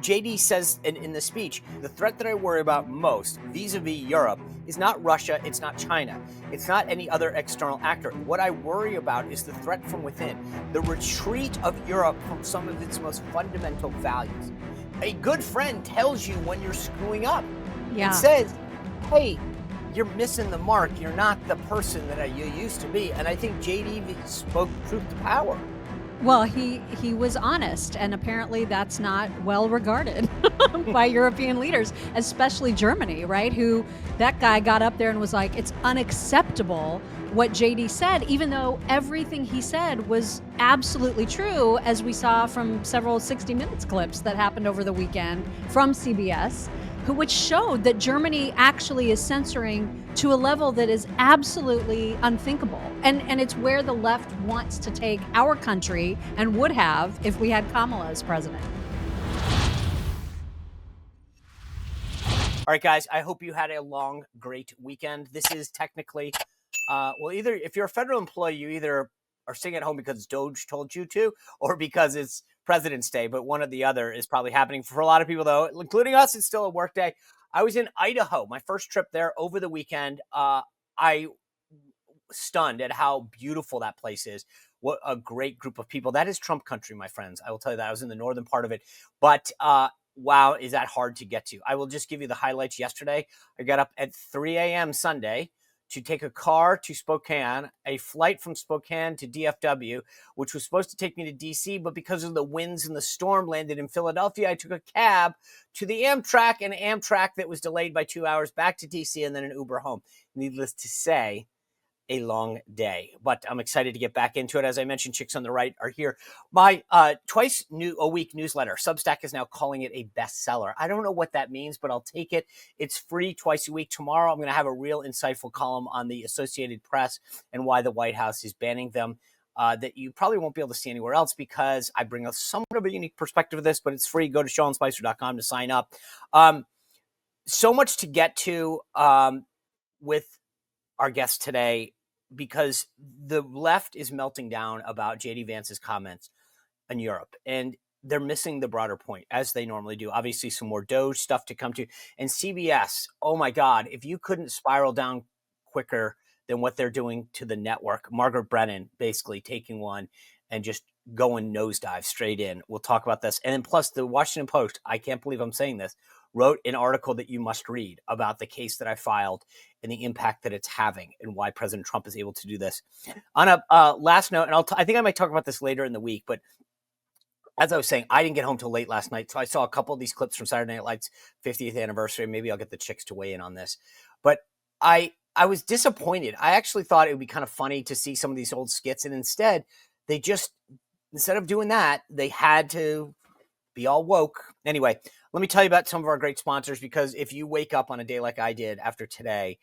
JD says in the speech, the threat that I worry about most vis-a-vis Europe is not Russia, it's not China, it's not any other external actor. What I worry about is the threat from within, the retreat of Europe from some of its most fundamental values. A good friend tells you when you're screwing up and says, hey, you're missing the mark. You're not the person that you used to be. And I think JD spoke truth to power. Well, he was honest, and apparently that's not well regarded by European leaders, especially Germany, right? Who that guy got up there and was like, it's unacceptable what JD said, even though everything he said was absolutely true, as we saw from several 60 Minutes clips that happened over the weekend from CBS, which showed that Germany actually is censoring to a level that is absolutely unthinkable. And it's where the left wants to take our country, and would have if we had Kamala as president. All right, guys, I hope you had a long, great weekend. This is technically, either if you're a federal employee, you either are staying at home because DOGE told you to, or because it's President's Day, but one or the other is probably happening. For a lot of people, though, including us, it's still a work day. I was in Idaho, my first trip there over the weekend. I stunned at how beautiful that place is. What a great group of people. That is Trump country, my friends. I will tell you that. I was in the northern part of it. But wow, is that hard to get to. I will just give you the highlights. Yesterday, I got up at 3 a.m. Sunday to take a car to Spokane, a flight from Spokane to DFW, which was supposed to take me to D.C., but because of the winds and the storm landed in Philadelphia, I took a cab to the Amtrak, an Amtrak that was delayed by 2 hours back to D.C., and then an Uber home. Needless to say, a long day, but I'm excited to get back into it. As I mentioned, Chicks on the Right are here. My twice a week newsletter, Substack, is now calling it a bestseller. I don't know what that means, but I'll take it. It's free twice a week. Tomorrow, I'm going to have a real insightful column on the Associated Press and why the White House is banning them. That you probably won't be able to see anywhere else, because I bring a somewhat of a unique perspective of this, but it's free. Go to SeanSpicer.com to sign up. So much to get to with our guest today, because the left is melting down about JD Vance's comments in Europe, and they're missing the broader point, as they normally do. Obviously, some more DOGE stuff to come to. And CBS, oh my God, if you couldn't spiral down quicker than what they're doing to the network. Margaret Brennan basically taking one and just going nosedive straight in. We'll talk about this. And then plus the Washington Post, I can't believe I'm saying this, wrote an article that you must read about the case that I filed and the impact that it's having and why President Trump is able to do this. On a last note, and I think I might talk about this later in the week, but as I was saying, I didn't get home till late last night, so I saw a couple of these clips from Saturday Night Live's 50th anniversary. Maybe I'll get the chicks to weigh in on this. But I was disappointed. I actually thought it would be kind of funny to see some of these old skits, and instead of doing that, they had to be all woke. Anyway, let me tell you about some of our great sponsors, because if you wake up on a day like I did after today,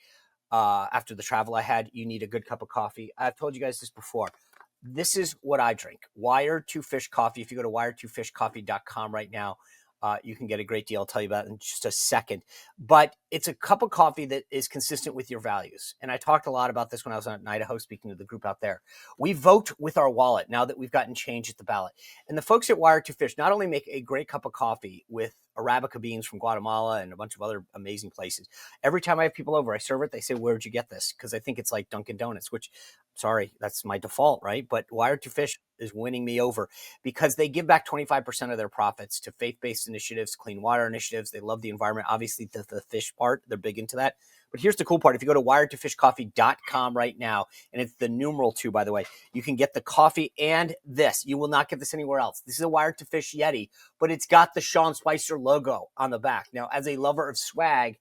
after the travel I had, you need a good cup of coffee. I've told you guys this before. This is what I drink. Wired 2 Fish Coffee. If you go to wired2fishcoffee.com right now, you can get a great deal. I'll tell you about it in just a second. But it's a cup of coffee that is consistent with your values. And I talked a lot about this when I was on Idaho speaking to the group out there. We vote with our wallet now that we've gotten change at the ballot. And the folks at Wired 2 Fish not only make a great cup of coffee with Arabica beans from Guatemala and a bunch of other amazing places. Every time I have people over, I serve it. They say, where'd you get this? Because I think it's like Dunkin' Donuts, which, sorry, that's my default, right? But Wired 2 Fish is winning me over because they give back 25% of their profits to faith-based initiatives, clean water initiatives. They love the environment. Obviously, the fish part, they're big into that. But here's the cool part. If you go to wired2fishcoffee.com right now, and it's the numeral 2, by the way, you can get the coffee and this. You will not get this anywhere else. This is a Wired 2 Fish Yeti, but it's got the Sean Spicer logo on the back. Now, as a lover of swag,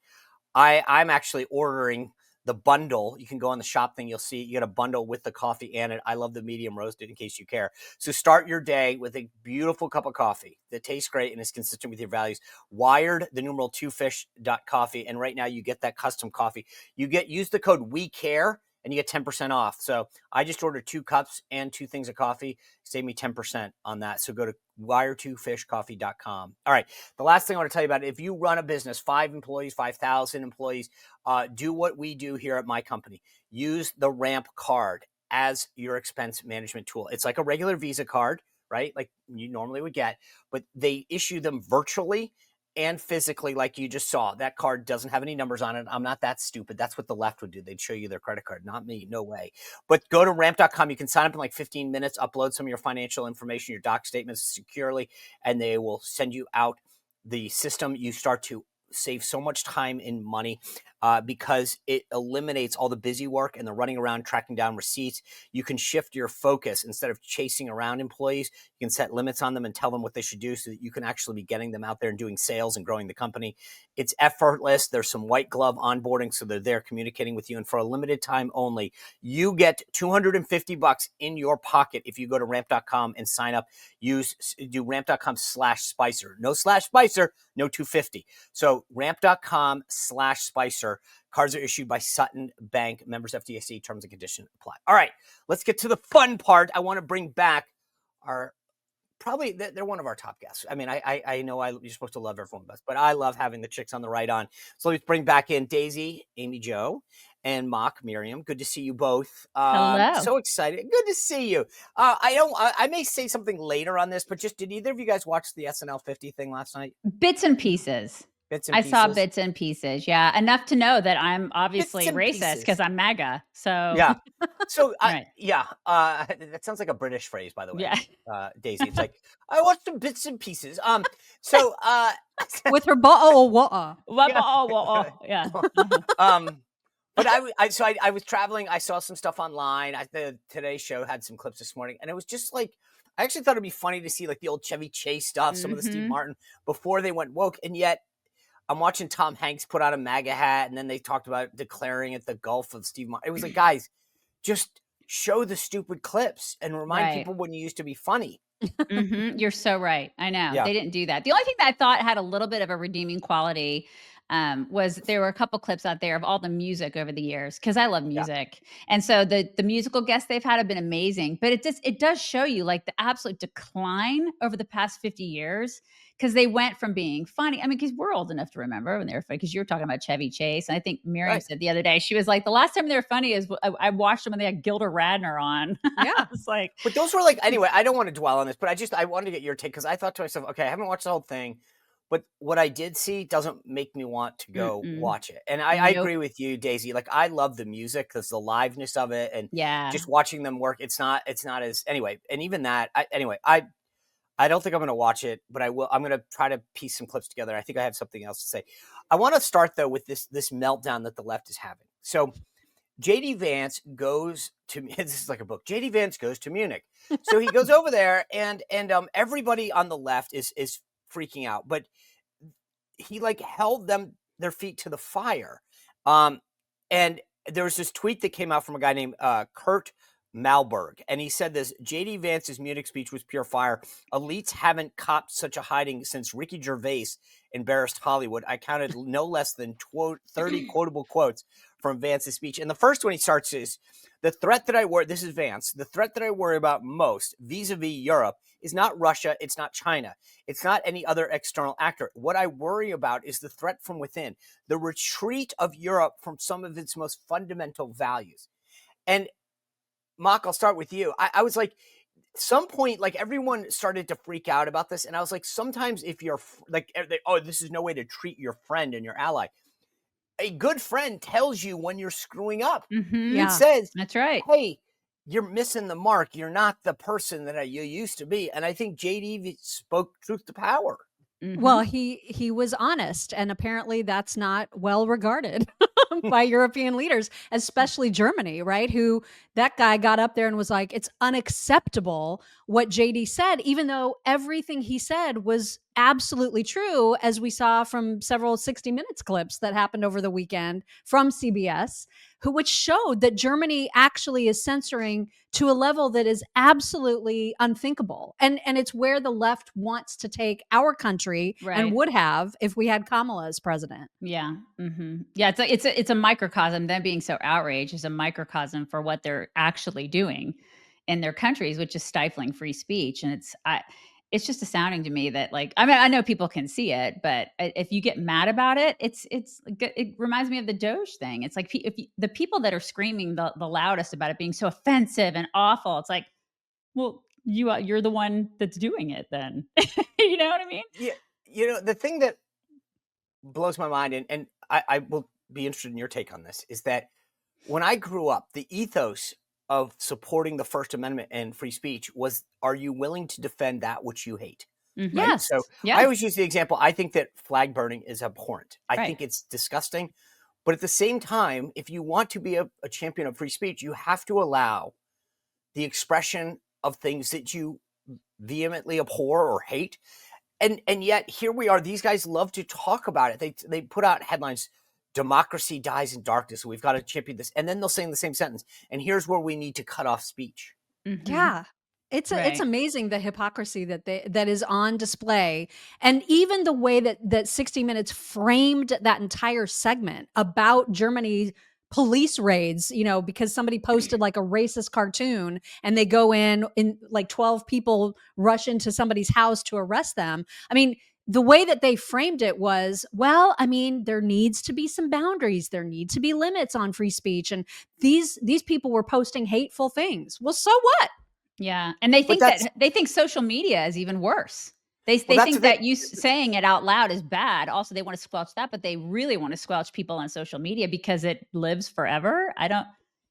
I'm actually ordering the bundle. You can go on the shop thing. You'll see you get a bundle with the coffee and it. I love the medium roasted in case you care. So start your day with a beautiful cup of coffee that tastes great and is consistent with your values. Wired, the numeral 2fish.coffee. And right now you get that custom coffee. Use the code WeCare and you get 10% off. So I just ordered 2 cups and 2 things of coffee. Save me 10% on that. So go to wired2fishcoffee.com. All right. The last thing I want to tell you about, if you run a business, 5 employees, 5,000 employees, do what we do here at my company. Use the Ramp card as your expense management tool. It's like a regular Visa card, right? Like you normally would get, but they issue them virtually and physically, like you just saw. That card doesn't have any numbers on it. I'm not that stupid. That's what the left would do. They'd show you their credit card, not me. No way. But go to ramp.com. You can sign up in like 15 minutes, upload some of your financial information, your doc statements securely, and they will send you out the system. You start to save so much time and money because it eliminates all the busy work and the running around tracking down receipts. You can shift your focus. Instead of chasing around employees, you can set limits on them and tell them what they should do so that you can actually be getting them out there and doing sales and growing the company. It's effortless. There's some white glove onboarding, so they're there communicating with you. And for a limited time only, you get $250 in your pocket if you go to ramp.com and sign up. Do ramp.com/Spicer. No /Spicer, no 250. So ramp.com/Spicer. Cards are issued by Sutton Bank, members FDIC, terms and conditions apply. All right, let's get to the fun part. I want to bring back our, probably they're one of our top guests. I mean, I know you're supposed to love everyone best, but I love having the chicks on the right on. So let's bring back in Daisy, Amy Jo, and Mock Miriam. Good to see you both. Hello. So excited. Good to see you. I may say something later on this, but just did either of you guys watch the SNL 50 thing last night? Bits and pieces. I saw bits and pieces. Yeah. Enough to know that I'm obviously racist because I'm MAGA. So yeah. So right. That sounds like a British phrase, by the way. Yeah. Daisy. It's like, I watched some bits and pieces. So with her bottle of water. Yeah. But I was traveling. I saw some stuff online. The Today Show had some clips this morning, and it was just like, I actually thought it'd be funny to see like the old Chevy Chase stuff, some of the Steve Martin before they went woke, and yet I'm watching Tom Hanks put on a MAGA hat, and then they talked about declaring at the Gulf of Steve Martin. It was like, guys, just show the stupid clips and remind people when you used to be funny. You're so right. I know. Yeah. They didn't do that. The only thing that I thought had a little bit of a redeeming quality was there were a couple clips out there of all the music over the years, because I love music. And so the musical guests they've had have been amazing. But it does show you like the absolute decline over the past 50 years, because they went from being funny. I mean, because we're old enough to remember when they were funny, because you were talking about Chevy Chase. And I think Miriam said the other day, she was like, the last time they were funny is I watched them when they had Gilda Radner on. Yeah. It's like, but those were like, anyway, I don't want to dwell on this, but I wanted to get your take, because I thought to myself, okay, I haven't watched the whole thing, but what I did see doesn't make me want to go watch it. And I agree with you, Daisy. Like, I love the music because the liveness of it, and just watching them work. It's not as, anyway. And even that, I don't think I'm going to watch it, but I will. I'm going to try to piece some clips together. I think I have something else to say. I want to start though with this meltdown that the left is having. So JD Vance goes to, this is like a book. JD Vance goes to Munich. So he goes over there, and everybody on the left is freaking out, but he like held their feet to the fire. And there was this tweet that came out from a guy named Kurt Malberg, and he said this: JD Vance's Munich speech was pure fire. Elites haven't copped such a hiding since Ricky Gervais embarrassed Hollywood. I counted no less than 30 quotable quotes from Vance's speech. And the first one he starts is, the threat that I worry, this is Vance, the threat that I worry about most vis-a-vis Europe is not Russia, it's not China, it's not any other external actor. What I worry about is the threat from within, the retreat of Europe from some of its most fundamental values. And Mock, I'll start with you. I was like, some point, like everyone started to freak out about this. And I was like, sometimes if you're like, this is no way to treat your friend and your ally. A good friend tells you when you're screwing up. It says, that's right. Hey, you're missing the mark. You're not the person that you used to be. And I think JD spoke truth to power. Well, he was honest, and apparently that's not well regarded by European leaders, especially Germany, right? Who that guy got up there and was like, it's unacceptable what JD said, even though everything he said was absolutely true, as we saw from several 60 Minutes clips that happened over the weekend from CBS, which showed that Germany actually is censoring to a level that is absolutely unthinkable. And it's where the left wants to take our country, and would have if we had Kamala as president. Yeah. Yeah. It's a microcosm. Them being so outraged is a microcosm for what they're actually doing in their countries, which is stifling free speech. And it's just astounding to me that, like, I mean, I know people can see it, but if you get mad about it, it reminds me of the DOGE thing. It's like, the people that are screaming the loudest about it being so offensive and awful, it's like, well, you're the one that's doing it then. You know what I mean? Yeah. The thing that blows my mind, and I will be interested in your take on this, is that when I grew up, the ethos of supporting the First Amendment and free speech was, are you willing to defend that which you hate? Mm-hmm. Right. Yes. So Yeah. I always use the example. I think that flag burning is abhorrent. I Right. think it's disgusting. But at the same time, if you want to be a champion of free speech, you have to allow the expression of things that you vehemently abhor or hate. And yet here we are. These guys love to talk about it. They put out headlines, democracy dies in darkness. We've got to champion this. And then they'll say in the same sentence, and here's where we need to cut off speech. Mm-hmm. Yeah. It's Right. amazing the hypocrisy that is on display, and even the way that 60 Minutes framed that entire segment about Germany police raids, because somebody posted like a racist cartoon and they go in like 12 people rush into somebody's house to arrest them. I mean, the way that they framed it was, well, I mean, there needs to be some boundaries. There need to be limits on free speech. And these people were posting hateful things. Well, so what? Yeah. And they But think they think social media is even worse. They Well, that's think the that thing. you saying it out loud is bad. Also, they want to squelch that, but they really want to squelch people on social media because it lives forever.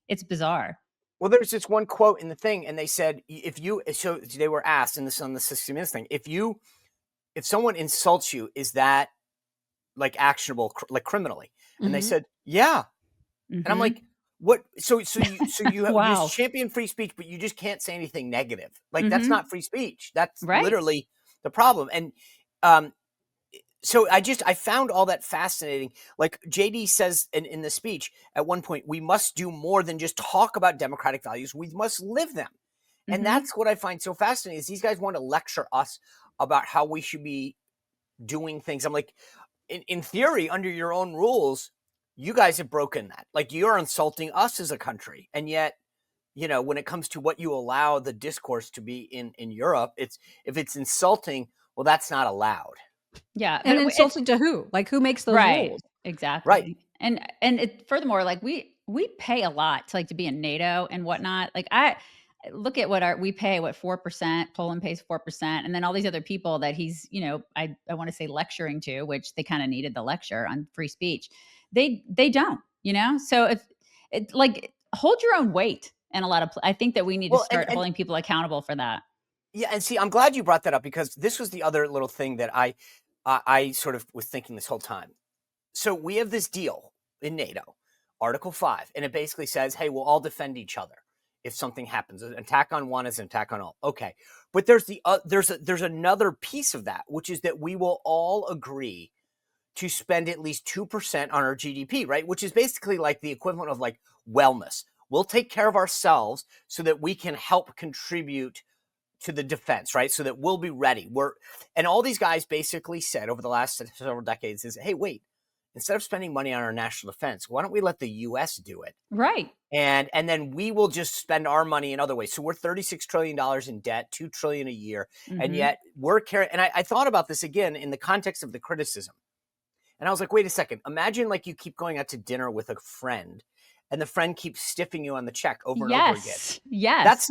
It's bizarre. Well, there's this one quote in the thing, and they said, so they were asked in this on the 60 Minutes thing, if someone insults you, is that like actionable, like criminally? And they Mhm. said, yeah. And I'm Mhm. like, what? So you Wow. you champion free speech, but you just can't say anything negative. Like that's Mhm. not free speech. That's Right. literally the problem. And so I found all that fascinating. Like JD says in the speech at one point, we must do more than just talk about democratic values. We must live them. And Mhm. that's what I find so fascinating is these guys want to lecture us about how we should be doing things. I'm like, in theory, under your own rules, you guys have broken that. Like you're insulting us as a country. And yet, when it comes to what you allow the discourse to be in Europe, if it's insulting, well, that's not allowed. Yeah. And But insulting to who? Like, who makes those right. rules? Exactly. Right. And furthermore, like we pay a lot to be in NATO and whatnot. Like I look at we pay 4%, Poland pays 4%, and then all these other people that he's, I want to say lecturing to, which they kind of needed the lecture on free speech. They don't, So if it hold your own weight and I think that we need to Well, start holding people accountable for that. yeah, and see, I'm glad you brought that up because this was the other little thing that I sort of was thinking this whole time. So we have this deal in NATO, Article 5, and it basically says, hey, we'll all defend each other if something happens. An attack on one is an attack on all. Okay. But there's another piece of that, which is that we will all agree to spend at least 2% on our GDP, right? Which is basically like the equivalent of like wellness. We'll take care of ourselves so that we can help contribute to the defense, right? So that we'll be ready. And all these guys basically said over the last several decades is, hey, wait, instead of spending money on our national defense, why don't we let the US do it? Right. And then we will just spend our money in other ways. So we're $36 trillion in debt, $2 trillion a year. Mm-hmm. And yet we're carrying, and I thought about this again in the context of the criticism. And I was like, wait a second, imagine like you keep going out to dinner with a friend and the friend keeps stiffing you on the check over and over again. Yes.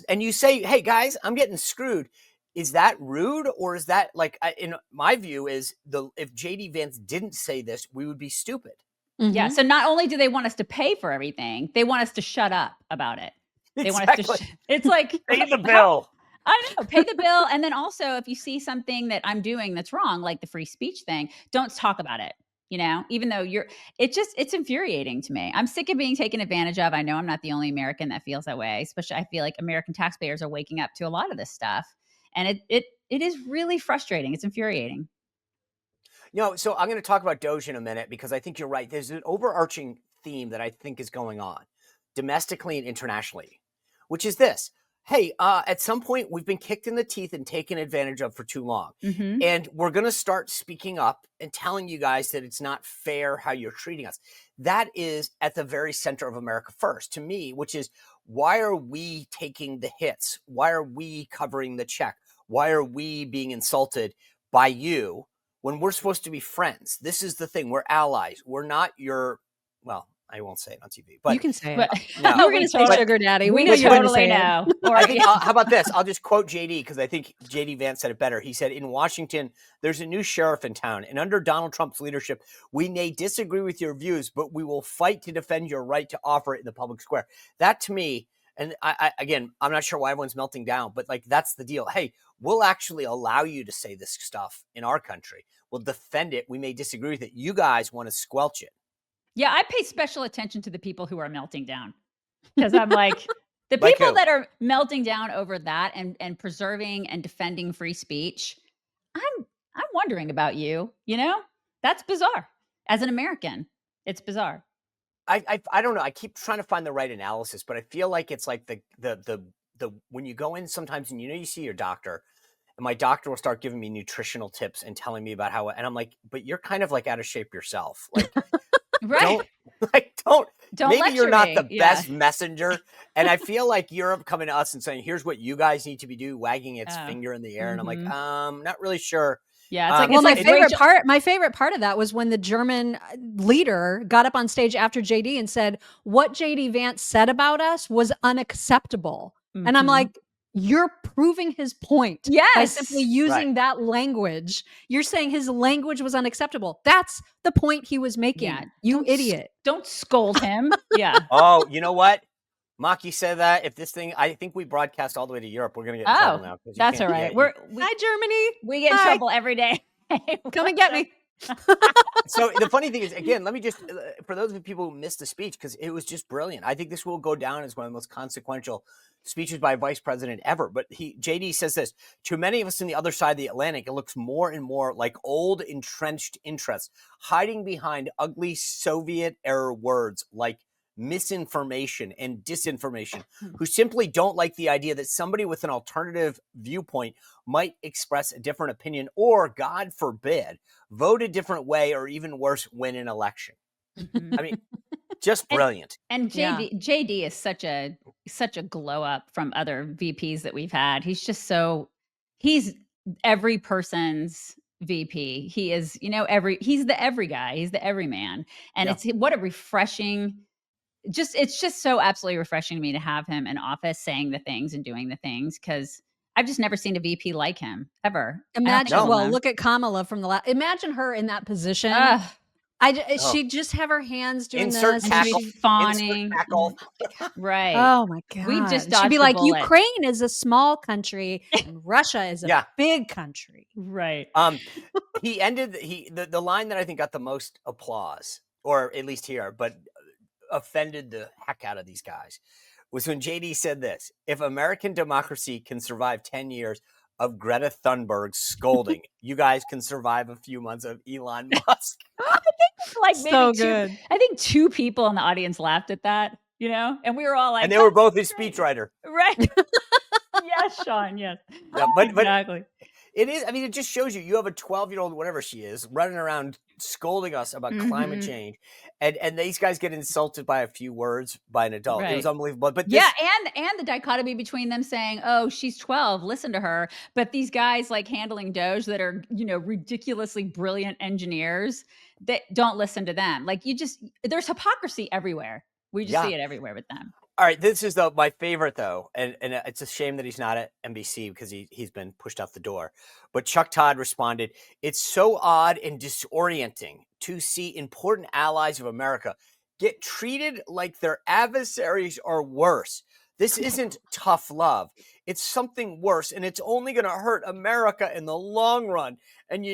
And you say, hey guys, I'm getting screwed. Is that rude? Or is that like, in my view is if JD Vance didn't say this, we would be stupid. Mm-hmm. Yeah. So not only do they want us to pay for everything, they want us to shut up about it. They Exactly. want us to, it's like, pay the bill. I know, pay the bill. And then also if you see something that I'm doing that's wrong, like the free speech thing, don't talk about it. Even though it's infuriating to me. I'm sick of being taken advantage of. I know I'm not the only American that feels that way, especially I feel like American taxpayers are waking up to a lot of this stuff. And it is really frustrating. It's infuriating. So I'm going to talk about DOGE in a minute because I think you're right. There's an overarching theme that I think is going on domestically and internationally, which is this. Hey, at some point we've been kicked in the teeth and taken advantage of for too long. Mm-hmm. And we're going to start speaking up and telling you guys that it's not fair how you're treating us. That is at the very center of America First to me, which is why are we taking the hits? Why are we covering the check? Why are we being insulted by you when we're supposed to be friends? This is the thing. We're allies. We're not I won't say it on TV, but you can say it. But no. You were going to say But sugar daddy. We we know you were going to totally say it. know. Or, I think, how about this? I'll just quote JD because I think JD Vance said it better. He said, in Washington, there's a new sheriff in town, and under Donald Trump's leadership, we may disagree with your views, but we will fight to defend your right to offer it in the public square. That to me, and again, I'm not sure why everyone's melting down, but like that's the deal. Hey, we'll actually allow you to say this stuff in our country. We'll defend it. We may disagree with it. You guys want to squelch it. yeah, I pay special attention to the people who are melting down because I'm like, the Like people who? that are melting down over that and preserving and defending free speech, I'm wondering about you. You know, that's bizarre. As an American, it's bizarre. I don't know. I keep trying to find the right analysis, but I feel like it's like the when you go in sometimes and you see your doctor, and my doctor will start giving me nutritional tips and telling me about how, and I'm like, but you're kind of like out of shape yourself. Like, Right. don't maybe lecture you're not me. the Yeah. best messenger. And I feel like Europe coming to us and saying, here's what you guys need to be doing, wagging its Oh. finger in the air. And I'm like, Mhm. not really sure. Yeah, it's like Well, it's like my favorite part of that was when the German leader got up on stage after JD and said, what JD Vance said about us was unacceptable. And I'm Mhm. like, you're proving his point by Yes. simply using that language. You're saying his language was unacceptable. That's the point he was making. Yeah, You don't idiot. Don't scold him. Yeah. Oh, you know what? Maki said that if this thing, I think we broadcast all the way to Europe, we're going to get in trouble now. 'Cause you That's can't- all right. yeah, Hi, Germany. We get in Hi. trouble every day. Come and get me. So the funny thing is, again, let me just, for those of you people who missed the speech, because it was just brilliant. I think this will go down as one of the most consequential speeches by a vice president ever. But JD says this, to many of us on the other side of the Atlantic, it looks more and more like old entrenched interests hiding behind ugly Soviet era words like misinformation and disinformation, who simply don't like the idea that somebody with an alternative viewpoint might express a different opinion or, God forbid, vote a different way, or even worse, win an election. I mean, just brilliant. And JD is such a glow up from other VPs that we've had. He's every person's VP. He is, he's the every guy. He's the every man. And what a refreshing, it's just so absolutely refreshing to me to have him in office saying the things and doing the things, because I've just never seen a VP like him ever. Imagine, look at Kamala from imagine her in that position. She'd just have her hands doing Insert this. tackle, fawning. insert tackle. Right. Oh my God. We just She'd dodged be the like, bullet. Ukraine is a small country and Russia is a big country. Right. He ended the line that I think got the most applause, or at least here, but offended the heck out of these guys, was when JD said this: if American democracy can survive 10 years of Greta Thunberg scolding, you guys can survive a few months of Elon Musk. I think like maybe good. I think two people in the audience laughed at that, and we were all like, and they were both his speechwriter. Right. Yes, Sean. Yes. Yeah, but exactly. It is. I mean, it just shows you have a 12-year-old, whatever she is, running around scolding us about climate change, and these guys get insulted by a few words by an adult. It was unbelievable. But and the dichotomy between them saying, "Oh, she's 12, listen to her," but these guys like handling DOGE that are ridiculously brilliant engineers that don't listen to them. Like there's hypocrisy everywhere. We just see it everywhere with them. All right, this is my favorite though, and it's a shame that he's not at NBC because he's been pushed out the door. But Chuck Todd responded, "It's so odd and disorienting to see important allies of America get treated like their adversaries or worse. This isn't tough love. It's something worse, and it's only going to hurt America in the long run. And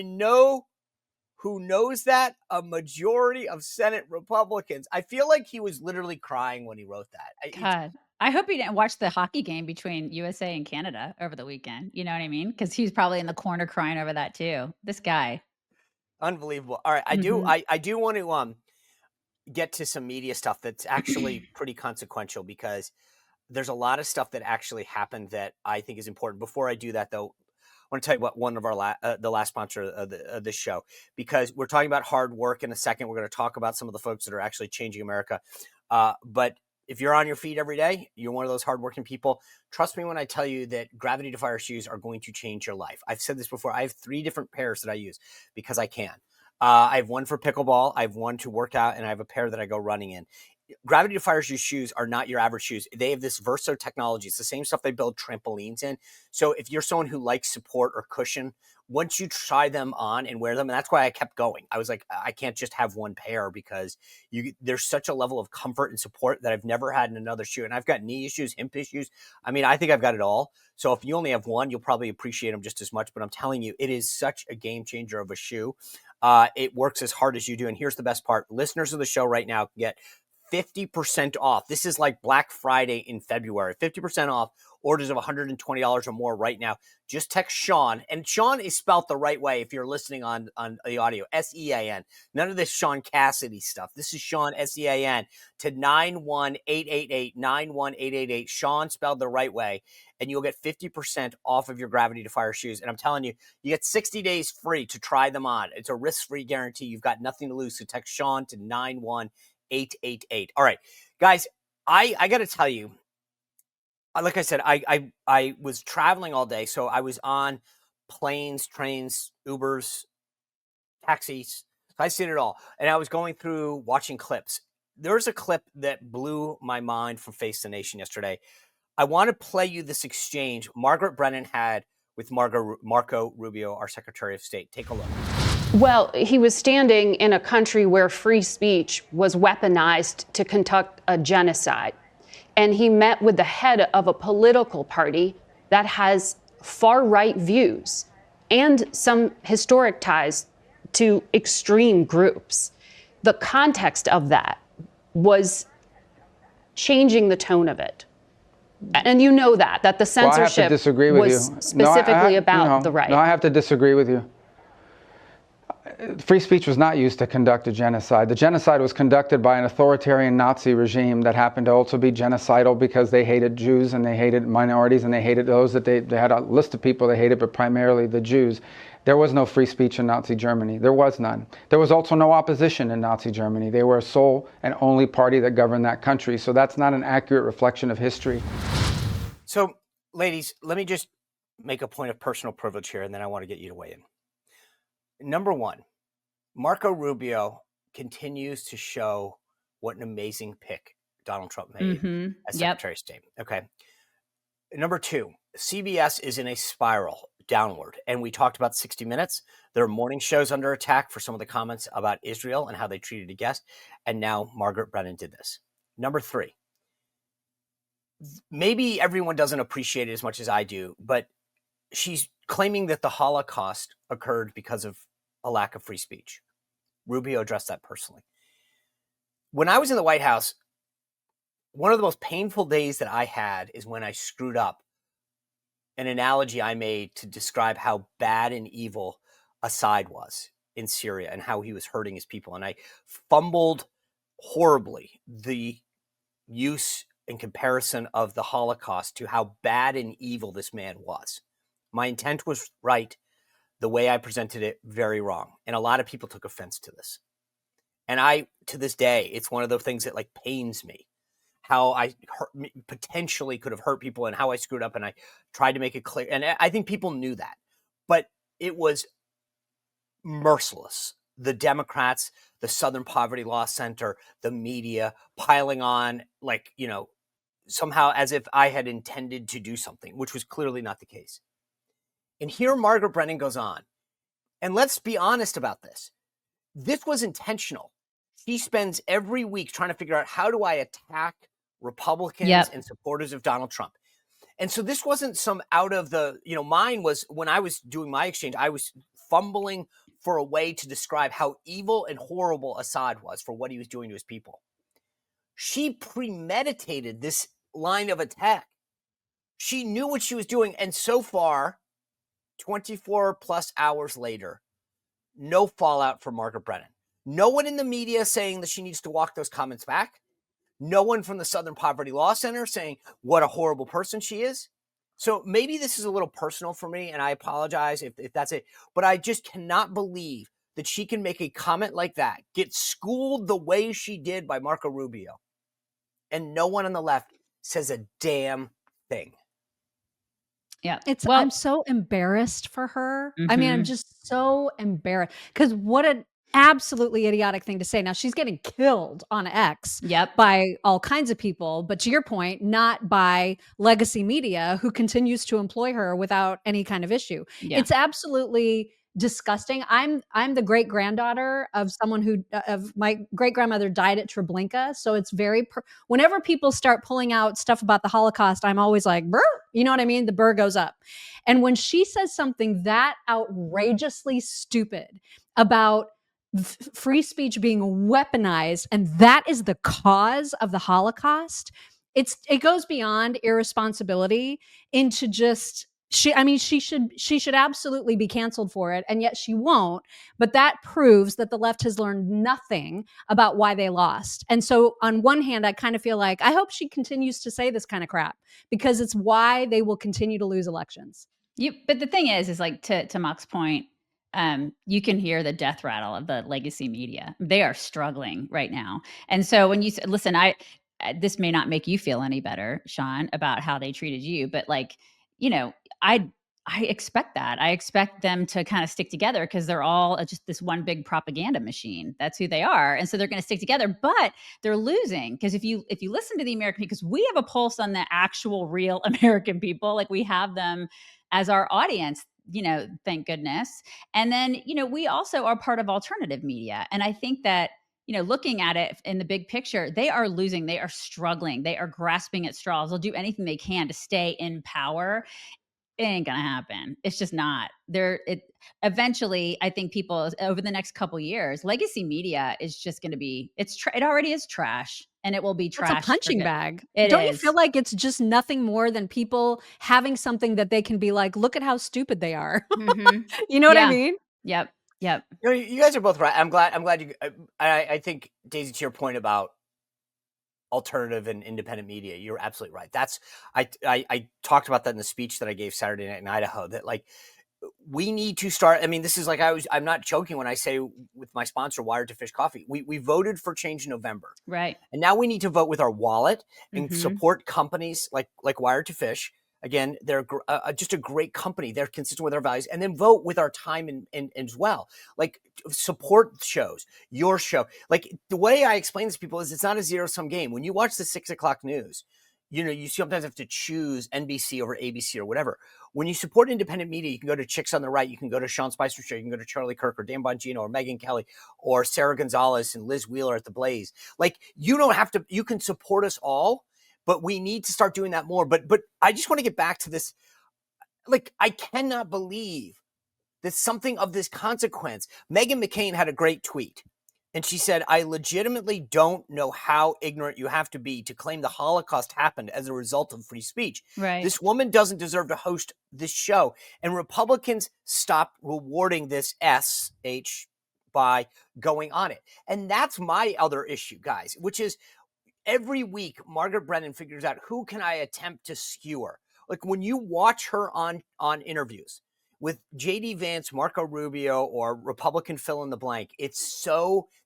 who knows that? A majority of Senate Republicans." I feel like he was literally crying when he wrote that. God, I hope he didn't watch the hockey game between USA and Canada over the weekend. You know what I mean? Because he's probably in the corner crying over that too. This guy. Unbelievable. All right. I do want to get to some media stuff that's actually pretty consequential, because there's a lot of stuff that actually happened that I think is important. Before I do that, though, I want to tell you about one of our the last sponsor of this show, because we're talking about hard work in a second. We're going to talk about some of the folks that are actually changing America. But if you're on your feet every day, you're one of those hardworking people. Trust me when I tell you that Gravity Defyer shoes are going to change your life. I've said this before. I have 3 different pairs that I use because I can. I have one for pickleball. I have one to work out, and I have a pair that I go running in. Gravity Defyer shoes are not your average shoes. They have this Verso technology. It's the same stuff they build trampolines in. So if you're someone who likes support or cushion, once you try them on and wear them, and that's why I kept going. I was like, I can't just have one pair because there's such a level of comfort and support that I've never had in another shoe. And I've got knee issues, hip issues. I mean, I think I've got it all. So if you only have one, you'll probably appreciate them just as much. But I'm telling you, it is such a game changer of a shoe. It works as hard as you do. And here's the best part. Listeners of the show right now can get 50% off. This is like Black Friday in February. 50% off orders of $120 or more right now. Just text Sean, and Sean is spelled the right way if you're listening on the audio. SEAN. None of this Sean Cassidy stuff. This is Sean, SEAN, to 91888, 91888. Sean spelled the right way, and you'll get 50% off of your Gravity Defyer shoes. And I'm telling you, you get 60 days free to try them on. It's a risk-free guarantee. You've got nothing to lose. So text Sean to 91888. All right, guys, I got to tell you, like I said, I was traveling all day. So I was on planes, trains, Ubers, taxis. I seen it all. And I was going through watching clips. There's a clip that blew my mind from Face the Nation yesterday. I want to play you this exchange Margaret Brennan had with Marco Rubio, our Secretary of State. Take a look. Well, he was standing in a country where free speech was weaponized to conduct a genocide. And he met with the head of a political party that has far-right views and some historic ties to extreme groups. The context of that was changing the tone of it. And you know that the censorship was specifically about the right. No, I have to disagree with you. Free speech was not used to conduct a genocide. The genocide was conducted by an authoritarian Nazi regime that happened to also be genocidal because they hated Jews and they hated minorities and they hated those that they had a list of people they hated, but primarily the Jews. There was no free speech in Nazi Germany. There was none. There was also no opposition in Nazi Germany. They were a sole and only party that governed that country. So that's not an accurate reflection of history. So, ladies, let me just make a point of personal privilege here, and then I want to get you to weigh in. Number one, Marco Rubio continues to show what an amazing pick Donald Trump made as Secretary of State. Okay. Number two, CBS is in a spiral downward. And we talked about 60 Minutes. Their morning show's under attack for some of the comments about Israel and how they treated a guest. And now Margaret Brennan did this. Number three, maybe everyone doesn't appreciate it as much as I do, but she's claiming that the Holocaust occurred because of a lack of free speech. Rubio addressed that personally. When I was in the White House, one of the most painful days that I had is when I screwed up an analogy I made to describe how bad and evil Assad was in Syria and how he was hurting his people. And I fumbled horribly the use and comparison of the Holocaust to how bad and evil this man was. My intent was right. The way I presented it, very wrong. And a lot of people took offense to this. And I, to this day, it's one of the things that like pains me, how I potentially could have hurt people and how I screwed up. And I tried to make it clear. And I think people knew that, but it was merciless. The Democrats, the Southern Poverty Law Center, the media piling on like, somehow as if I had intended to do something, which was clearly not the case. And here Margaret Brennan goes on. And let's be honest about this. This was intentional. She spends every week trying to figure out how do I attack Republicans and supporters of Donald Trump. And so this wasn't some out of the, mine was when I was doing my exchange, I was fumbling for a way to describe how evil and horrible Assad was for what he was doing to his people. She premeditated this line of attack. She knew what she was doing. And so far, 24 plus hours later, no fallout for Margaret Brennan. No one in the media saying that she needs to walk those comments back. No one from the Southern Poverty Law Center saying what a horrible person she is. So maybe this is a little personal for me, and I apologize if that's it. But I just cannot believe that she can make a comment like that, get schooled the way she did by Marco Rubio, and no one on the left says a damn thing. Yeah. I'm so embarrassed for her. I mean, I'm just so embarrassed because what absolutely idiotic thing to say. Now she's getting killed on X Yep. by all kinds of people, but to your point, not by legacy media who continues to employ her without any kind of issue. Yeah. It's absolutely disgusting. I'm the great granddaughter of someone who of my great grandmother died at Treblinka, so it's very whenever people start pulling out stuff about the Holocaust, I'm always like, "Brr," you know what I mean? The burr goes up. And when she says something that outrageously stupid about free speech being weaponized, and that is the cause of the Holocaust, it goes beyond irresponsibility into just she should absolutely be canceled for it, and yet she won't. But that proves that the left has learned nothing about why they lost. And so on one hand, I kind of feel like I hope she continues to say this kind of crap, because it's why they will continue to lose elections. But the thing is like to Mock's point, you can hear the death rattle of the legacy media. They are struggling right now. And so when you listen, this may not make you feel any better, Sean, about how they treated you, but like, I expect that. I expect them to kind of stick together because they're all just this one big propaganda machine. That's who they are. And so they're going to stick together, but they're losing because if you listen to the American people, because we have a pulse on the actual real American people, like we have them as our audience, thank goodness. And then, we also are part of alternative media. And I think that, looking at it in the big picture, they are losing, they are struggling, they are grasping at straws. They'll do anything they can to stay in power. It ain't gonna happen. It's just not. Eventually, I think people over the next couple years, legacy media is just going to be. It already is trash, and it will be trash. It's a punching bag. Don't you feel like it's just nothing more than people having something that they can be like, look at how stupid they are. Mm-hmm. You know what I mean? Yep. You guys are both right. I'm glad you. I think, Daisy, to your point about alternative and independent media, you're absolutely right. That's I talked about that in the speech that I gave Saturday night in Idaho, that like we need to start. I mean, this is like I'm not joking when I say with my sponsor, Wired to Fish Coffee, we voted for change in November, right? And now we need to vote with our wallet and support companies like Wired to Fish. Again, they're just a great company. They're consistent with our values, and then vote with our time and as well. Like support shows, your show. Like the way I explain this to people is it's not a zero-sum game. When you watch the 6 o'clock news, you sometimes have to choose NBC over ABC or whatever. When you support independent media, you can go to Chicks on the Right, you can go to Sean Spicer's show, you can go to Charlie Kirk or Dan Bongino or Megyn Kelly or Sarah Gonzalez and Liz Wheeler at The Blaze. Like you don't have to. You can support us all. But we need to start doing that more. But I just want to get back to this. Like, I cannot believe that something of this consequence. Meghan McCain had a great tweet. And she said, I legitimately don't know how ignorant you have to be to claim the Holocaust happened as a result of free speech. Right. This woman doesn't deserve to host this show. And Republicans stopped rewarding this SH by going on it. And that's my other issue, guys, which is, every week, Margaret Brennan figures out who can I attempt to skewer. Like when you watch her on interviews with JD Vance, Marco Rubio, or Republican fill in the blank,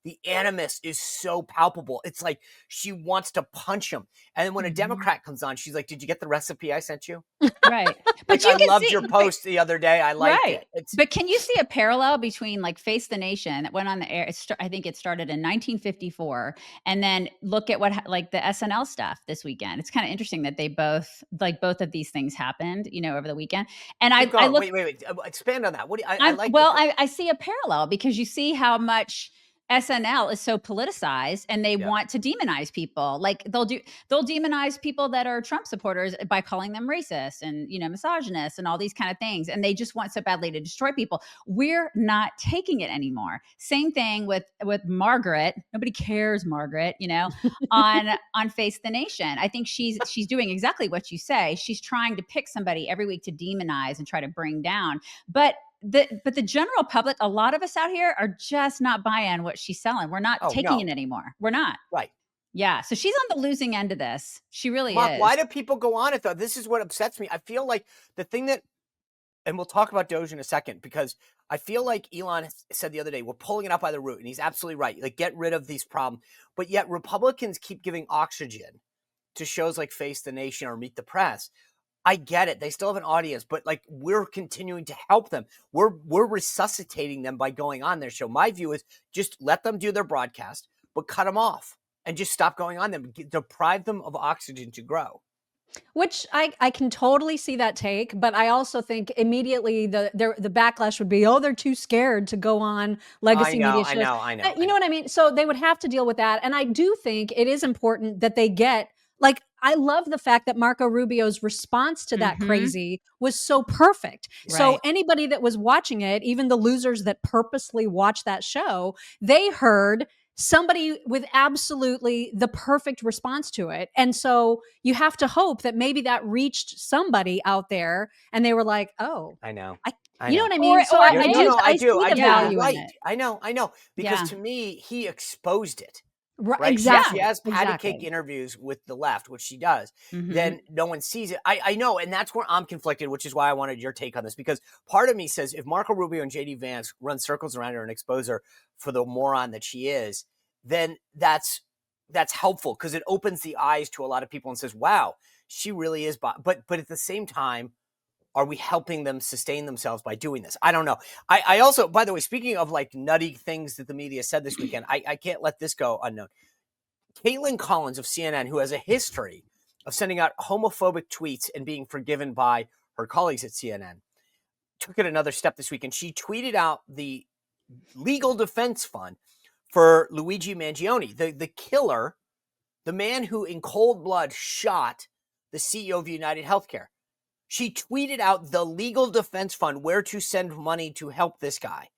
the animus is so palpable. It's like she wants to punch him. And then when a Democrat comes on, she's like, did you get the recipe I sent you? Right. But I loved your post the other day. I liked it. But can you see a parallel between like Face the Nation that went on the air? I think it started in 1954. And then look at what like the SNL stuff this weekend. It's kind of interesting that they both of these things happened, over the weekend. And I look. Wait. Expand on that. What do you, I see a parallel because you see how much SNL is so politicized and they want to demonize people. Like they'll demonize people that are Trump supporters by calling them racist and, misogynist and all these kind of things. And they just want so badly to destroy people. We're not taking it anymore. Same thing with Margaret. Nobody cares, Margaret, on Face the Nation. I think she's doing exactly what you say. She's trying to pick somebody every week to demonize and try to bring down. But the general public, a lot of us out here are just not buying what she's selling. We're not taking it anymore. We're not. Right. Yeah. So she's on the losing end of this. She really Mark, is. Why do people go on it though? This is what upsets me. I feel like the thing that, and we'll talk about DOGE in a second, because I feel like Elon said the other day, we're pulling it up by the root, and he's absolutely right. Like, get rid of these problems. But yet Republicans keep giving oxygen to shows like Face the Nation or Meet the Press. I get it. They still have an audience, but like we're continuing to help them. We're resuscitating them by going on their show. My view is just let them do their broadcast, but cut them off and just stop going on them. Deprive them of oxygen to grow. Which I can totally see that take, but I also think immediately the backlash would be, oh, they're too scared to go on legacy media shows. I know. You know what I mean? So they would have to deal with that. And I do think it is important that they get, like, I love the fact that Marco Rubio's response to that crazy was so perfect. Right. So anybody that was watching it, even the losers that purposely watched that show, they heard somebody with absolutely the perfect response to it. And so you have to hope that maybe that reached somebody out there and they were like, oh, I know. You know what I mean? So I see the value in it. I know. Because to me, he exposed it. Right? Exactly. She has patty exactly. cake interviews with the left, which she does. Then no one sees it. I know. And that's where I'm conflicted, which is why I wanted your take on this. Because part of me says if Marco Rubio and JD Vance run circles around her and expose her for the moron that she is, then that's helpful because it opens the eyes to a lot of people and says, wow, she really is. But at the same time, are we helping them sustain themselves by doing this? I don't know. I also, by the way, speaking of like nutty things that the media said this weekend, I can't let this go unknown. Caitlin Collins of CNN, who has a history of sending out homophobic tweets and being forgiven by her colleagues at CNN, took it another step this week. And she tweeted out the legal defense fund for Luigi Mangione, the killer, the man who in cold blood shot the CEO of United Healthcare. She tweeted out the legal defense fund, where to send money to help this guy.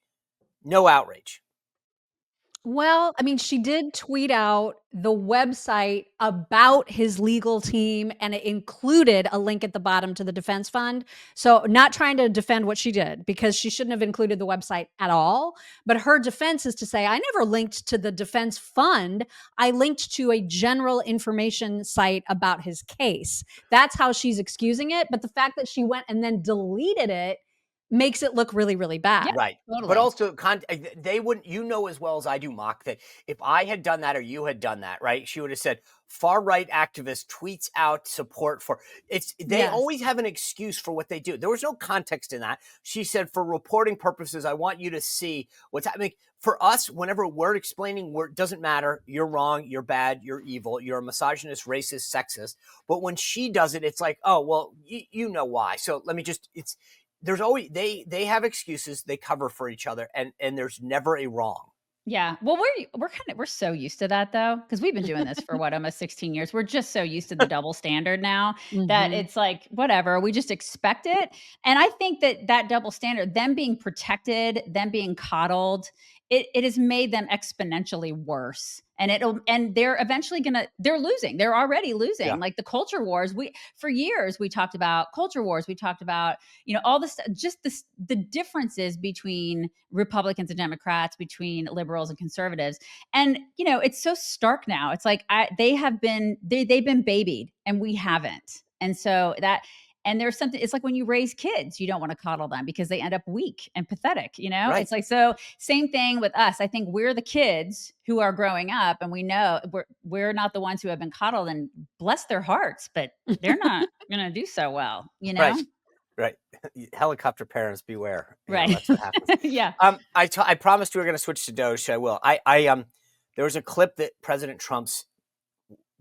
No outrage. Well, I mean, she did tweet out the website about his legal team, and it included a link at the bottom to the defense fund. So not trying to defend what she did, because she shouldn't have included the website at all. But her defense is to say, I never linked to the defense fund. I linked to a general information site about his case. That's how she's excusing it. But the fact that she went and then deleted it makes it look really, really bad. Yeah, right. Totally. But also, they wouldn't, you know, as well as I do, Mock, that if I had done that or you had done that, right, she would have said, far-right activist tweets out support for, they always have an excuse for what they do. There was no context in that. She said, for reporting purposes, I want you to see what's happening. For us, whenever we're explaining, it doesn't matter. You're wrong. You're bad. You're evil. You're a misogynist, racist, sexist. But when she does it, it's like, oh, well, you know why. So let me just, there's always, they have excuses, they cover for each other, and there's never a wrong. Yeah. Well, we're so used to that though, because we've been doing this for almost 16 years. We're just so used to the double standard now that it's like, whatever, we just expect it. And I think that double standard, them being protected, them being coddled, it has made them exponentially worse. And they're eventually they're losing. They're already losing. Yeah. Like the culture wars, for years we talked about culture wars. We talked about, all this, just the differences between Republicans and Democrats, between liberals and conservatives. And, it's so stark now. It's like they've been babied and we haven't. And so and there's something, it's like when you raise kids, you don't want to coddle them because they end up weak and pathetic, Right. It's like, so same thing with us. I think we're the kids who are growing up and we know we're not the ones who have been coddled, and bless their hearts, but they're not going to do so well, Right. Helicopter parents beware. Right. That's what happens. Yeah. I promised we were going to switch to DOGE. I will. There was a clip that President Trump's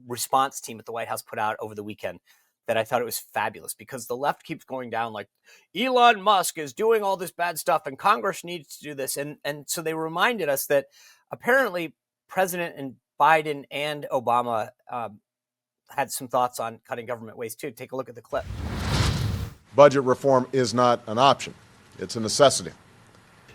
response team at the White House put out over the weekend that I thought it was fabulous, because the left keeps going down like Elon Musk is doing all this bad stuff and Congress needs to do this. And so they reminded us that apparently President and Biden and Obama had some thoughts on cutting government waste too. Take a look at the clip. Budget reform is not an option. It's a necessity.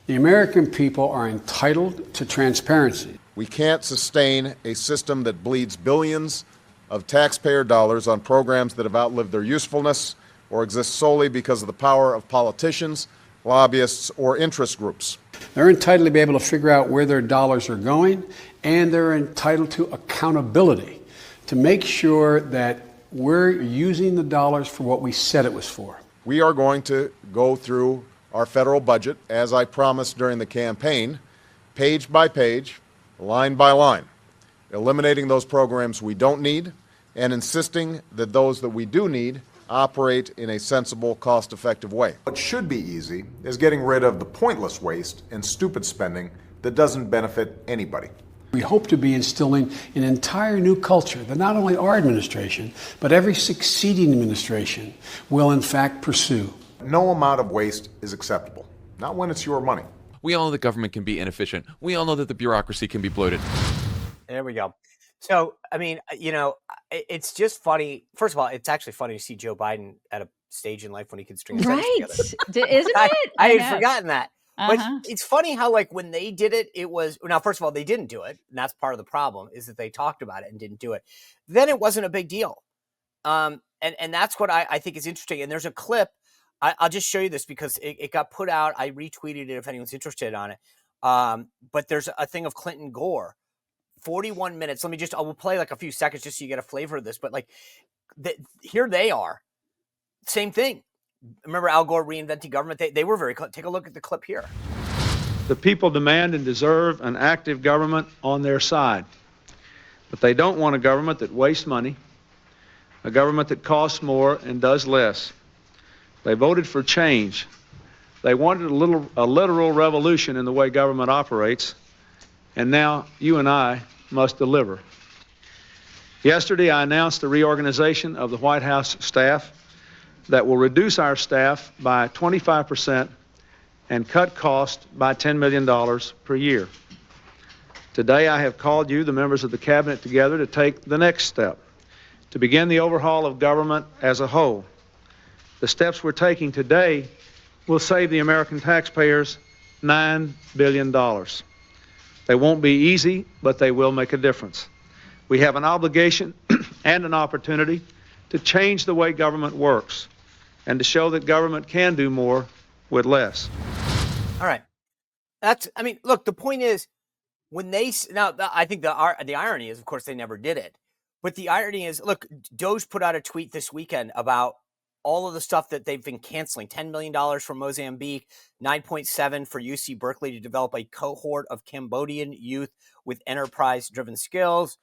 The American people are entitled to transparency. We can't sustain a system that bleeds billions of taxpayer dollars on programs that have outlived their usefulness or exist solely because of the power of politicians, lobbyists, or interest groups. They're entitled to be able to figure out where their dollars are going, and they're entitled to accountability to make sure that we're using the dollars for what we said it was for. We are going to go through our federal budget, as I promised during the campaign, page by page, line by line, eliminating those programs we don't need and insisting that those that we do need operate in a sensible, cost-effective way. What should be easy is getting rid of the pointless waste and stupid spending that doesn't benefit anybody. We hope to be instilling an entire new culture that not only our administration, but every succeeding administration will in fact pursue. No amount of waste is acceptable, not when it's your money. We all know that government can be inefficient. We all know that the bureaucracy can be bloated. There we go. So, I mean, it's just funny. First of all, it's actually funny to see Joe Biden at a stage in life when he can string a sentence together. Isn't it? I had forgotten that. Uh-huh. But it's funny how, like, when they did it, it was, now, first of all, they didn't do it. And that's part of the problem, is that they talked about it and didn't do it. Then it wasn't a big deal. And that's what I think is interesting. And there's a clip. I'll just show you this because it got put out. I retweeted it if anyone's interested on it. But there's a thing of Clinton Gore. 41 minutes. I will play like a few seconds just so you get a flavor of this. But like, here they are. Same thing. Remember Al Gore reinventing government? They were very close. Take a look at the clip here. The people demand and deserve an active government on their side. But they don't want a government that wastes money, a government that costs more and does less. They voted for change. They wanted a literal revolution in the way government operates. And now you and I must deliver. Yesterday, I announced the reorganization of the White House staff that will reduce our staff by 25% and cut costs by $10 million per year. Today, I have called you, the members of the cabinet, together to take the next step, to begin the overhaul of government as a whole. The steps we're taking today will save the American taxpayers $9 billion. They won't be easy, but they will make a difference. We have an obligation and an opportunity to change the way government works and to show that government can do more with less. All right. Look, the point is, when I think the irony is, of course, they never did it. But the irony is, look, DOGE put out a tweet this weekend about all of the stuff that they've been canceling. $10 million for Mozambique, $9.7 for UC Berkeley to develop a cohort of Cambodian youth with enterprise-driven skills.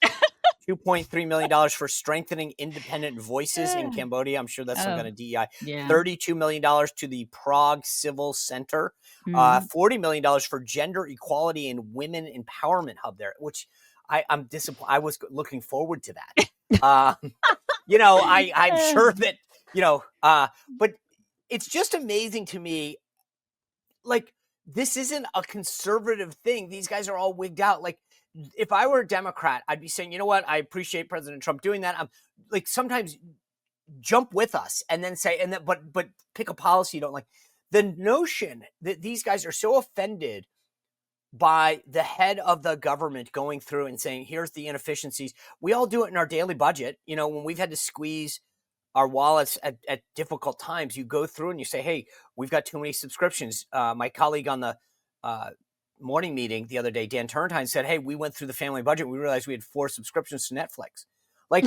$2.3 million for strengthening independent voices in Cambodia. I'm sure that's some kind of DEI. Yeah. $32 million to the Prague Civil Center. $40 million for gender equality and women empowerment hub there, which I'm disappointed. I was looking forward to that. I'm sure that, but it's just amazing to me. Like, this isn't a conservative thing. These guys are all wigged out. Like, if I were a Democrat, I'd be saying, you know what? I appreciate President Trump doing that. I'm like, sometimes jump with us and then say, but pick a policy you don't like. The notion that these guys are so offended by the head of the government going through and saying, here's the inefficiencies. We all do it in our daily budget. When we've had to squeeze our wallets at difficult times, you go through and you say, hey, we've got too many subscriptions. My colleague on the morning meeting the other day, Dan Turrentine, said, hey, we went through the family budget. We realized we had 4 subscriptions to Netflix. Like,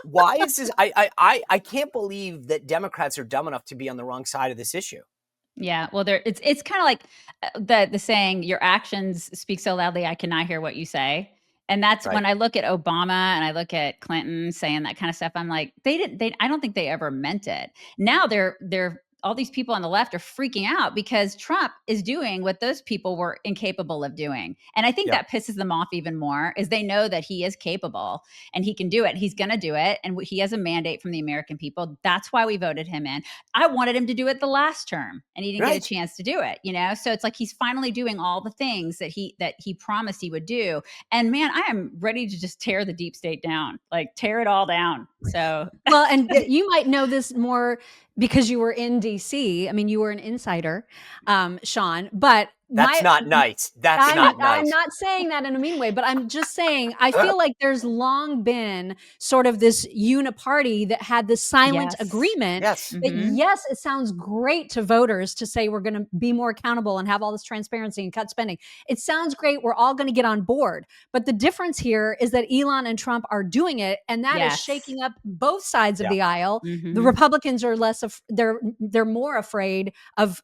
why is this? I can't believe that Democrats are dumb enough to be on the wrong side of this issue. Yeah, well, it's kind of like the saying, your actions speak so loudly, I cannot hear what you say. And that's Right. when I look at Obama and I look at Clinton saying that kind of stuff, I'm like, I don't think they ever meant it. Now they're all these people on the left are freaking out because Trump is doing what those people were incapable of doing. And I think that pisses them off even more, is they know that he is capable and he can do it. He's going to do it. And he has a mandate from the American people. That's why we voted him in. I wanted him to do it the last term and he didn't get a chance to do it, So it's like he's finally doing all the things that he promised he would do. And man, I am ready to just tear the deep state down, like tear it all down. So well, and you might know this more because you were in DC. I mean, you were an insider, Sean, but that's not nice. That's not nice. I'm not saying that in a mean way, but I'm just saying, I feel like there's long been sort of this uniparty that had this silent agreement that yes, it sounds great to voters to say we're going to be more accountable and have all this transparency and cut spending. It sounds great. We're all going to get on board. But the difference here is that Elon and Trump are doing it, and that is shaking up both sides of the aisle. The Republicans are they're more afraid of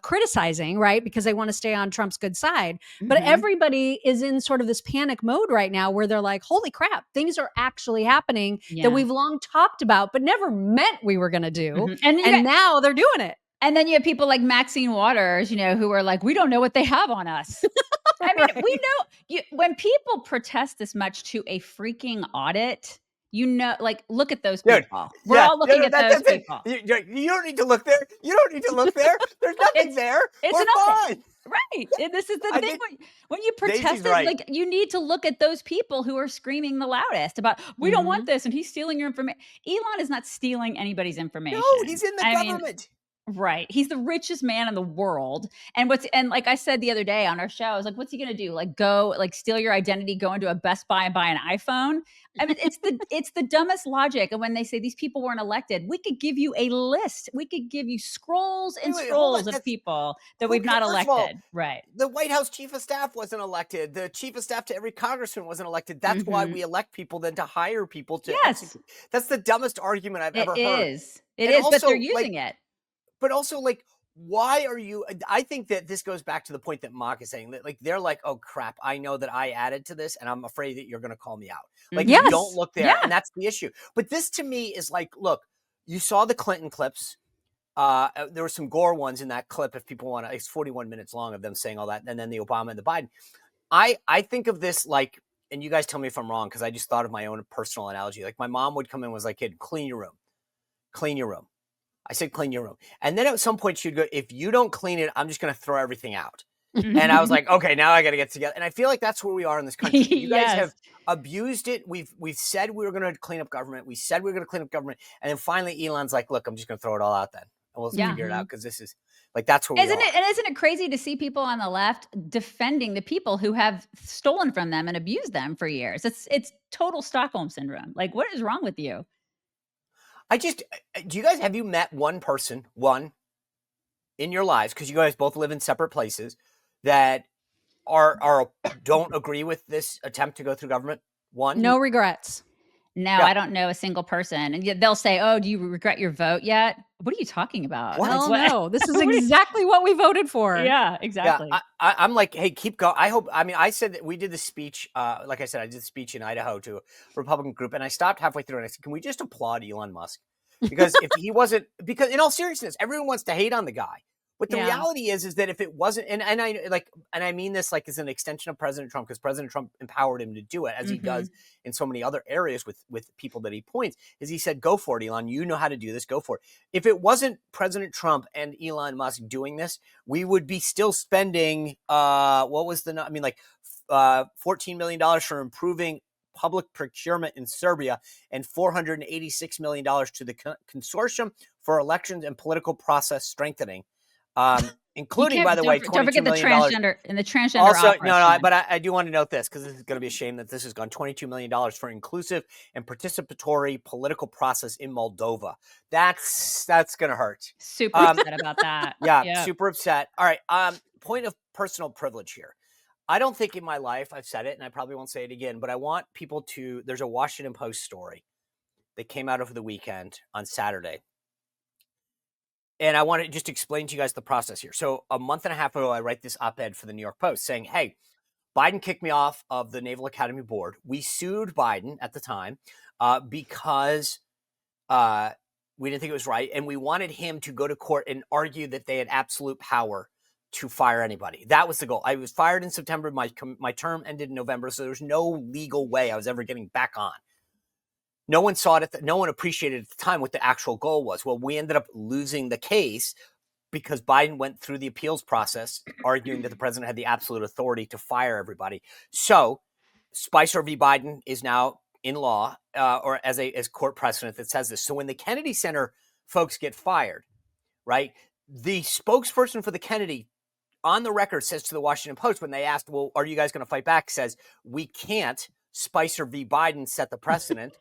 criticizing, right? Because they want to stay stay on Trump's good side. But everybody is in sort of this panic mode right now where they're like, holy crap, things are actually happening that we've long talked about, but never meant we were going to do. And now they're doing it. And then you have people like Maxine Waters, who are like, we don't know what they have on us. I mean, we know when people protest this much to a freaking audit, like, look at those people. We're all looking at those people. You don't need to look there. You don't need to look there. There's nothing there. We're fine. Right. And this is the thing. When you protest it, like, you need to look at those people who are screaming the loudest about, we don't want this, and he's stealing your information. Elon is not stealing anybody's information. No, he's in the government. Right. He's the richest man in the world. And like I said the other day on our show, I was like, what's he going to do? Like go, like steal your identity, go into a Best Buy and buy an iPhone? I mean, it's the dumbest logic. And when they say these people weren't elected, we could give you a list. We could give you scrolls and scrolls of people that we've not elected. Right. The White House chief of staff wasn't elected. The chief of staff to every congressman wasn't elected. That's why we elect people then to hire people to execute. That's the dumbest argument I've ever heard. It is, but they're using it. But also, like, why are you? I think that this goes back to the point that Mock is saying that, like, they're like, oh crap, I know that I added to this, and I'm afraid that you're going to call me out. Like, you don't look there, and that's the issue. But this to me is like, look, you saw the Clinton clips. There were some gore ones in that clip. If people want to, it's 41 minutes long of them saying all that, and then the Obama and the Biden. I think of this like, and you guys tell me if I'm wrong, because I just thought of my own personal analogy. Like, my mom would come in and was like, kid, clean your room, clean your room. I said, clean your room. And then at some point she'd go, if you don't clean it, I'm just going to throw everything out. And I was like, okay, now I got to get together. And I feel like that's where we are in this country. You guys have abused it. We've said we were going to clean up government. We said we were going to clean up government. And then finally Elon's like, look, I'm just going to throw it all out then. And we'll figure it out, because this is like, that's where we are. And isn't it crazy to see people on the left defending the people who have stolen from them and abused them for years? It's total Stockholm syndrome. Like, what is wrong with you? Do you guys, have you met one person, in your lives, because you guys both live in separate places, that don't agree with this attempt to go through government? One? No regrets. No, I don't know a single person. And yet they'll say, oh, do you regret your vote yet? What are you talking about? Well, no, this is exactly what we voted for. Yeah, exactly. Yeah, I'm like, hey, keep going. I said that we did the speech. Like I said, I did the speech in Idaho to a Republican group, and I stopped halfway through and I said, can we just applaud Elon Musk? Because if he wasn't, because in all seriousness, everyone wants to hate on the guy. But the reality is that if it wasn't, and I mean this like as an extension of President Trump, because President Trump empowered him to do it, as he does in so many other areas with people that he points, is he said, go for it, Elon. You know how to do this. Go for it. If it wasn't President Trump and Elon Musk doing this, we would be still spending, $14 million for improving public procurement in Serbia and $486 million to the consortium for elections and political process strengthening. Including, by the way, don't forget the transgender and the transgender. Also, no, but I do want to note this, because this is going to be a shame that this has gone $22 million for inclusive and participatory political process in Moldova. That's going to hurt. Super upset about that. Yeah, super upset. All right. Point of personal privilege here. I don't think in my life I've said it, and I probably won't say it again, but I want people to. There's a Washington Post story that came out over the weekend on Saturday. And I want to just explain to you guys the process here. So a month and a half ago, I write this op-ed for the New York Post saying, hey, Biden kicked me off of the Naval Academy board. We sued Biden at the time because we didn't think it was right. And we wanted him to go to court and argue that they had absolute power to fire anybody. That was the goal. I was fired in September. My term ended in November. So there was no legal way I was ever getting back on. No one saw it. No one appreciated at the time what the actual goal was. Well, we ended up losing the case because Biden went through the appeals process, arguing that the president had the absolute authority to fire everybody. So Spicer v. Biden is now in law, or as court precedent that says this. So when the Kennedy Center folks get fired, right, the spokesperson for the Kennedy on the record says to the Washington Post, when they asked, well, are you guys going to fight back, says, we can't. Spicer v. Biden set the precedent.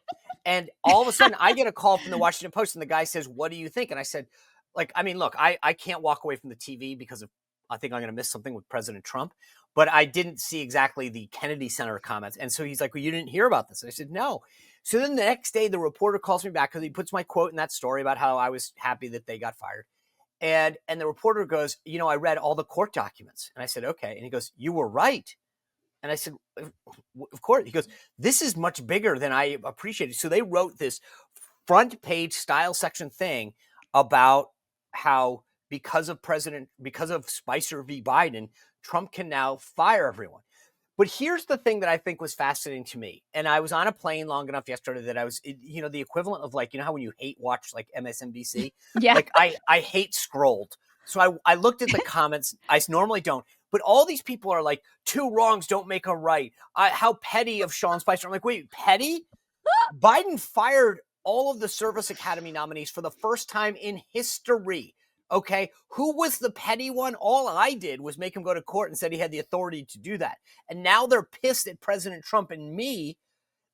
And all of a sudden I get a call from the Washington Post and the guy says, what do you think? And I said, like, I mean, look, I can't walk away from the TV because I think I'm going to miss something with President Trump, but I didn't see exactly the Kennedy Center comments. And so he's like, well, you didn't hear about this. And I said, no. So then the next day, the reporter calls me back because he puts my quote in that story about how I was happy that they got fired. And the reporter goes, you know, I read all the court documents. And I said, okay. And he goes, you were right. And I said, of course. He goes, this is much bigger than I appreciated. So they wrote this front page style section thing about how because of Spicer v. Biden, Trump can now fire everyone. But here's the thing that I think was fascinating to me. And I was on a plane long enough yesterday that I was, you know, the equivalent of like, you know how when you hate watch like MSNBC? Yeah. Like I hate scrolled. So I looked at the comments. I normally don't. But all these people are like, 2 wrongs don't make a right. How petty of Sean Spicer. I'm like, wait, petty? Biden fired all of the Service Academy nominees for the first time in history. Okay, who was the petty one? All I did was make him go to court and said he had the authority to do that. And now they're pissed at President Trump and me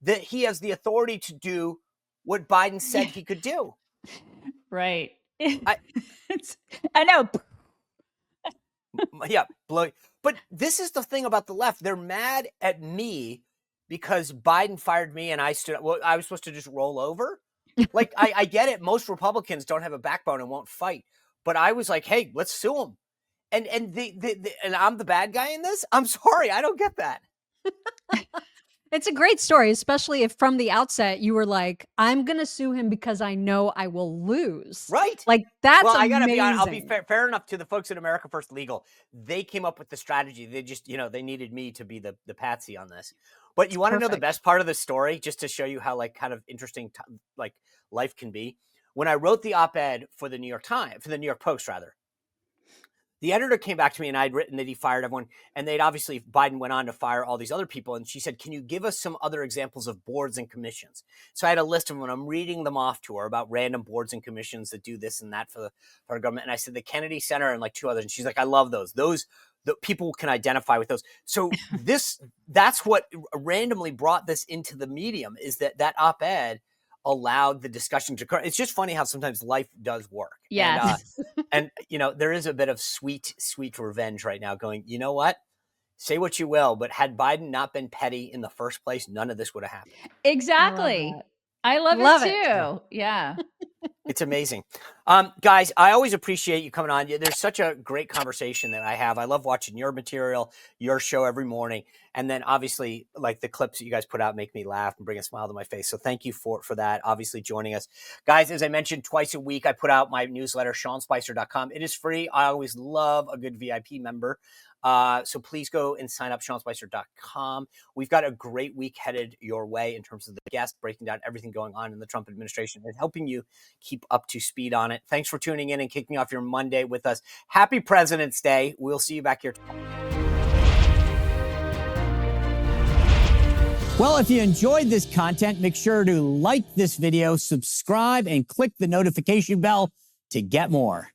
that he has the authority to do what Biden said he could do. Right. I know. Yeah, but this is the thing about the left. They're mad at me because Biden fired me and I was supposed to just roll over. Like, I get it. Most Republicans don't have a backbone and won't fight. But I was like, hey, let's sue him. And I'm the bad guy in this? I'm sorry. I don't get that. It's a great story, especially if from the outset you were like, I'm going to sue him because I know I will lose. Right. Like, that's well, I amazing. I'll be fair enough to the folks at America First Legal. They came up with the strategy. They just, you know, they needed me to be the patsy on this. But you want to know the best part of the story, just to show you how like kind of interesting like life can be. When I wrote the op-ed for the New York Post, rather, the editor came back to me and I'd written that he fired everyone. And Biden went on to fire all these other people. And she said, can you give us some other examples of boards and commissions? So I had a list of them and I'm reading them off to her about random boards and commissions that do this and that for the government. And I said, the Kennedy Center and like 2 others. And she's like, I love those. The people can identify with those. So that's what randomly brought this into the medium, is that op-ed allowed the discussion to occur. It's just funny how sometimes life does work. Yes. And you know, there is a bit of sweet revenge right now going, you know what? Say what you will, but had Biden not been petty in the first place, none of this would have happened. Exactly. I love it too. Yeah. It's amazing. Guys, I always appreciate you coming on. There's such a great conversation that I have. I love watching your material, your show every morning. And then obviously like the clips that you guys put out make me laugh and bring a smile to my face. So thank you for that. Obviously joining us. Guys, as I mentioned, twice a week, I put out my newsletter, SeanSpicer.com. It is free. I always love a good VIP member. So please go and sign up, SeanSpicer.com. We've got a great week headed your way in terms of the guest, breaking down everything going on in the Trump administration and helping you keep up to speed on it. Thanks for tuning in and kicking off your Monday with us. Happy President's Day. We'll see you back here tomorrow. Well, if you enjoyed this content, make sure to like this video, subscribe, and click the notification bell to get more.